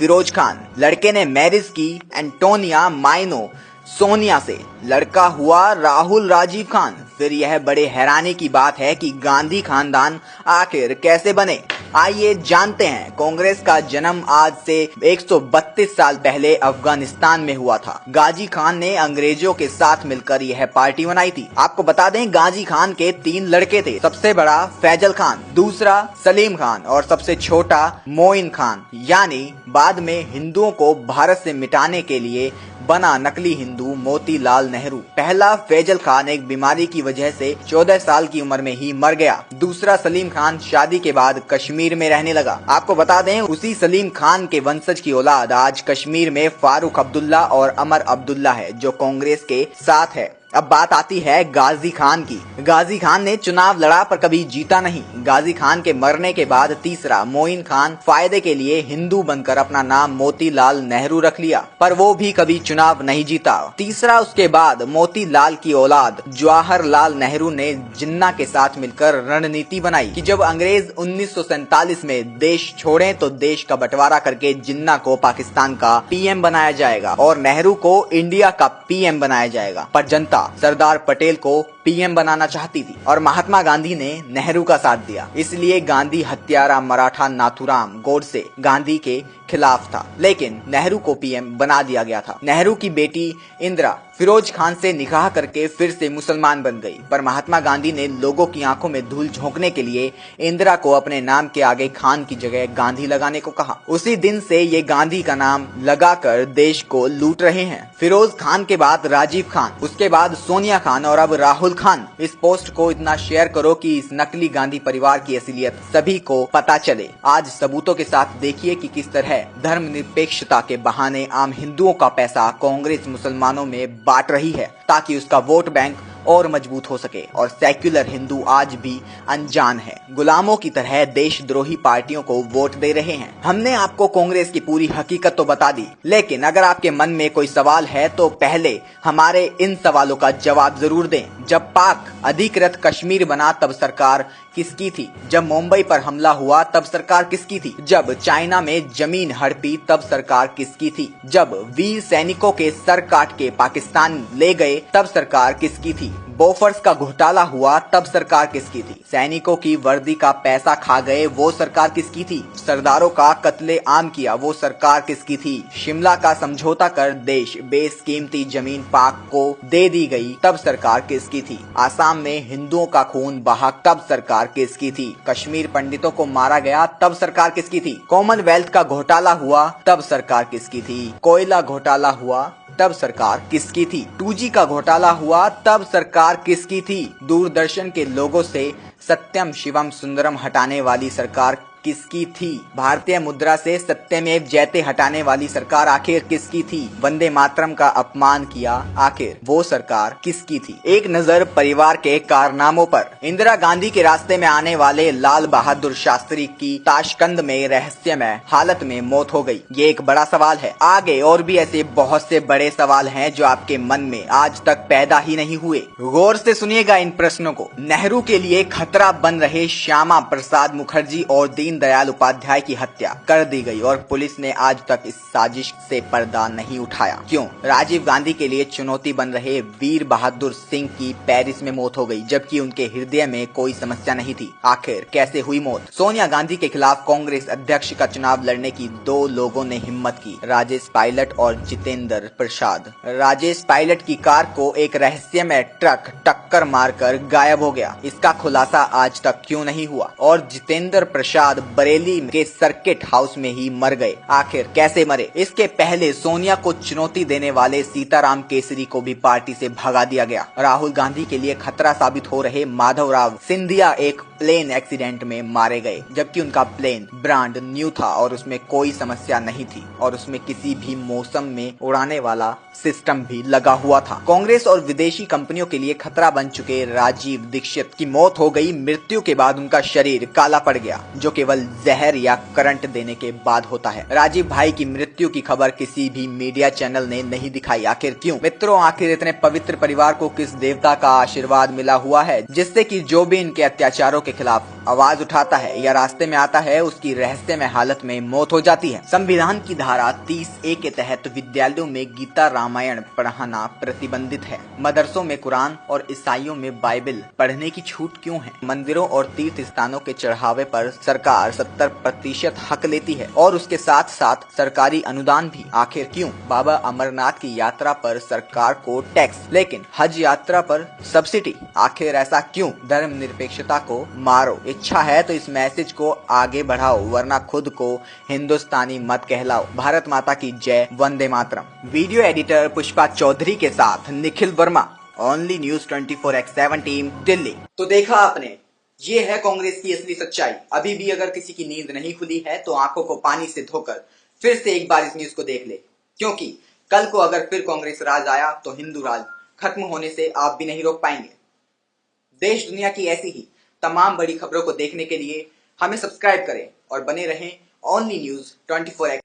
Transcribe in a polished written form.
फिरोज खान। लड़के ने मैरिज की एंटोनिया माइनो सोनिया से। लड़का हुआ राहुल राजीव खान। फिर यह बड़े हैरानी की बात है कि गांधी खानदान आखिर कैसे बने। आइए जानते हैं। कांग्रेस का जन्म आज से 132 साल पहले अफगानिस्तान में हुआ था। गाजी खान ने अंग्रेजों के साथ मिलकर यह पार्टी बनाई थी। आपको बता दें, गाजी खान के 3 लड़के थे। सबसे बड़ा फैजल खान, दूसरा सलीम खान और सबसे छोटा मोइन खान। यानी बाद में हिंदुओं को भारत से मिटाने के लिए बना नकली हिंदू मोतीलाल नेहरू। पहला फैजल खान एक बीमारी की वजह से 14 साल की उम्र में ही मर गया। दूसरा सलीम खान शादी के बाद कश्मीर में रहने लगा। आपको बता दें, उसी सलीम खान के वंशज की औलाद आज कश्मीर में फारूक अब्दुल्ला और अमर अब्दुल्ला है, जो कांग्रेस के साथ है। अब बात आती है गाजी खान की। गाजी खान ने चुनाव लड़ा पर कभी जीता नहीं। गाजी खान के मरने के बाद तीसरा मोइन खान फायदे के लिए हिंदू बनकर अपना नाम मोतीलाल नेहरू रख लिया, पर वो भी कभी चुनाव नहीं जीता। तीसरा उसके बाद मोतीलाल की औलाद जवाहरलाल नेहरू ने जिन्ना के साथ मिलकर रणनीति बनाई कि जब अंग्रेज 1947 में देश छोड़े तो देश का बंटवारा करके जिन्ना को पाकिस्तान का पीएम बनाया जाएगा और नेहरू को इंडिया का पीएम बनाया जाएगा। पर जनता सरदार पटेल को पीएम बनाना चाहती थी और महात्मा गांधी ने नेहरू का साथ दिया। इसलिए गांधी हत्यारा मराठा नाथूराम गोडसे गांधी के खिलाफ था, लेकिन नेहरू को पीएम बना दिया गया था। नेहरू की बेटी इंदिरा फिरोज खान से निकाह करके फिर से मुसलमान बन गई, पर महात्मा गांधी ने लोगों की आंखों में धूल झोंकने के लिए इंदिरा को अपने नाम के आगे खान की जगह गांधी लगाने को कहा। उसी दिन से ये गांधी का नाम लगाकर देश को लूट रहे हैं। फिरोज खान के बाद राजीव खान, उसके बाद सोनिया खान और अब राहुल खान। इस पोस्ट को इतना शेयर करो कि इस नकली गांधी परिवार की असलियत सभी को पता चले। आज सबूतों के साथ देखिए कि किस तरह धर्मनिरपेक्षता के बहाने आम हिंदुओं का पैसा कांग्रेस मुसलमानों में बांट रही है, ताकि उसका वोट बैंक और मजबूत हो सके। और सेक्युलर हिंदू आज भी अनजान है, गुलामों की तरह देशद्रोही पार्टियों को वोट दे रहे हैं। हमने आपको कांग्रेस की पूरी हकीकत तो बता दी, लेकिन अगर आपके मन में कोई सवाल है तो पहले हमारे इन सवालों का जवाब जरूर दें। जब पाक अधिकृत कश्मीर बना तब सरकार किसकी थी? जब मुंबई पर हमला हुआ तब सरकार किसकी थी? जब चाइना में जमीन हड़पी तब सरकार किसकी थी? जब वीर सैनिकों के सर काट के पाकिस्तान ले गए तब सरकार किसकी थी? बोफर्स का घोटाला हुआ तब सरकार किसकी थी? सैनिकों की वर्दी का पैसा खा गए वो सरकार किसकी थी? सरदारों का कत्ले आम किया वो सरकार किसकी थी? शिमला का समझौता कर देश बेशकीमती जमीन पाक को दे दी गई तब सरकार किसकी थी? आसाम में हिंदुओं का खून बहा तब सरकार किसकी थी? कश्मीर पंडितों को मारा गया तब सरकार किसकी थी? कॉमनवेल्थ का घोटाला हुआ तब सरकार किसकी थी? कोयला घोटाला हुआ तब सरकार किसकी थी? 2G का घोटाला हुआ तब सरकार किसकी थी? दूरदर्शन के लोगों से सत्यम शिवम सुंदरम हटाने वाली सरकार किसकी थी? भारतीय मुद्रा से सत्यमेव जयते हटाने वाली सरकार आखिर किसकी थी? वंदे मातरम का अपमान किया, आखिर वो सरकार किसकी थी? एक नजर परिवार के कारनामों पर। इंदिरा गांधी के रास्ते में आने वाले लाल बहादुर शास्त्री की ताशकंद में रहस्यमय हालत में मौत हो गई। ये एक बड़ा सवाल है। आगे और भी ऐसे बहुत से बड़े सवाल हैं जो आपके मन में आज तक पैदा ही नहीं हुए। गौर से सुनिएगा इन प्रश्नों को। नेहरू के लिए खतरा बन रहे श्यामा प्रसाद मुखर्जी और दीन दयाल उपाध्याय की हत्या कर दी गई और पुलिस ने आज तक इस साजिश से पर्दा नहीं उठाया। क्यों? राजीव गांधी के लिए चुनौती बन रहे वीर बहादुर सिंह की पेरिस में मौत हो गई, जबकि उनके हृदय में कोई समस्या नहीं थी। आखिर कैसे हुई मौत? सोनिया गांधी के खिलाफ कांग्रेस अध्यक्ष का चुनाव लड़ने की 2 लोगों ने हिम्मत की, राजेश पायलट और जितेंद्र प्रसाद। राजेश पायलट की कार को एक रहस्यमय ट्रक टक्कर मारकर गायब हो गया। इसका खुलासा आज तक क्यों नहीं हुआ? और जितेंद्र प्रसाद बरेली के सर्किट हाउस में ही मर गए। आखिर कैसे मरे? इसके पहले सोनिया को चुनौती देने वाले सीताराम केसरी को भी पार्टी से भगा दिया गया। राहुल गांधी के लिए खतरा साबित हो रहे माधवराव सिंधिया एक प्लेन एक्सीडेंट में मारे गए, जबकि उनका प्लेन ब्रांड न्यू था और उसमें कोई समस्या नहीं थी और उसमें किसी भी मौसम में उड़ाने वाला सिस्टम भी लगा हुआ था। कांग्रेस और विदेशी कंपनियों के लिए खतरा बन चुके राजीव दीक्षित की मौत हो गई। मृत्यु के बाद उनका शरीर काला पड़ गया, जो कि केवल जहर या करंट देने के बाद होता है। राजीव भाई की मृत्यु की खबर किसी भी मीडिया चैनल ने नहीं दिखाई, आखिर क्यों? मित्रों, आखिर इतने पवित्र परिवार को किस देवता का आशीर्वाद मिला हुआ है जिससे कि जो भी इनके अत्याचारों के खिलाफ आवाज उठाता है या रास्ते में आता है उसकी रहस्यमय हालत में मौत हो जाती है। संविधान की धारा 30A के तहत विद्यालयों में गीता रामायण पढ़ाना प्रतिबंधित है। मदरसों में कुरान और ईसाइयों में बाइबल पढ़ने की छूट क्यों है? मंदिरों और तीर्थ स्थानों के चढ़ावे पर सरकार 70% हक लेती है और उसके साथ साथ सरकारी अनुदान भी, आखिर क्यों? बाबा अमरनाथ की यात्रा पर सरकार को टैक्स, लेकिन हज यात्रा पर सब्सिडी, आखिर ऐसा क्यों? धर्मनिरपेक्षता को मारो, इच्छा है तो इस मैसेज को आगे बढ़ाओ, वरना खुद को हिंदुस्तानी मत कहलाओ। भारत माता की जय, वंदे मातरम। वीडियो एडिटर पुष्पा चौधरी के साथ Nikhil Verma, only news 24x7 team, Delhi. तो देखा आपने, ये है कांग्रेस की असली सच्चाई। अभी भी अगर किसी की नींद नहीं खुली है तो आंखों को पानी से धोकर फिर से एक बार इस न्यूज को देख ले, क्योंकि कल को अगर फिर कांग्रेस राज आया तो हिंदू राज खत्म होने से आप भी नहीं रोक पाएंगे। देश दुनिया की ऐसी ही तमाम बड़ी खबरों को देखने के लिए हमें सब्सक्राइब करें और बने रहें ओनली न्यूज 24x।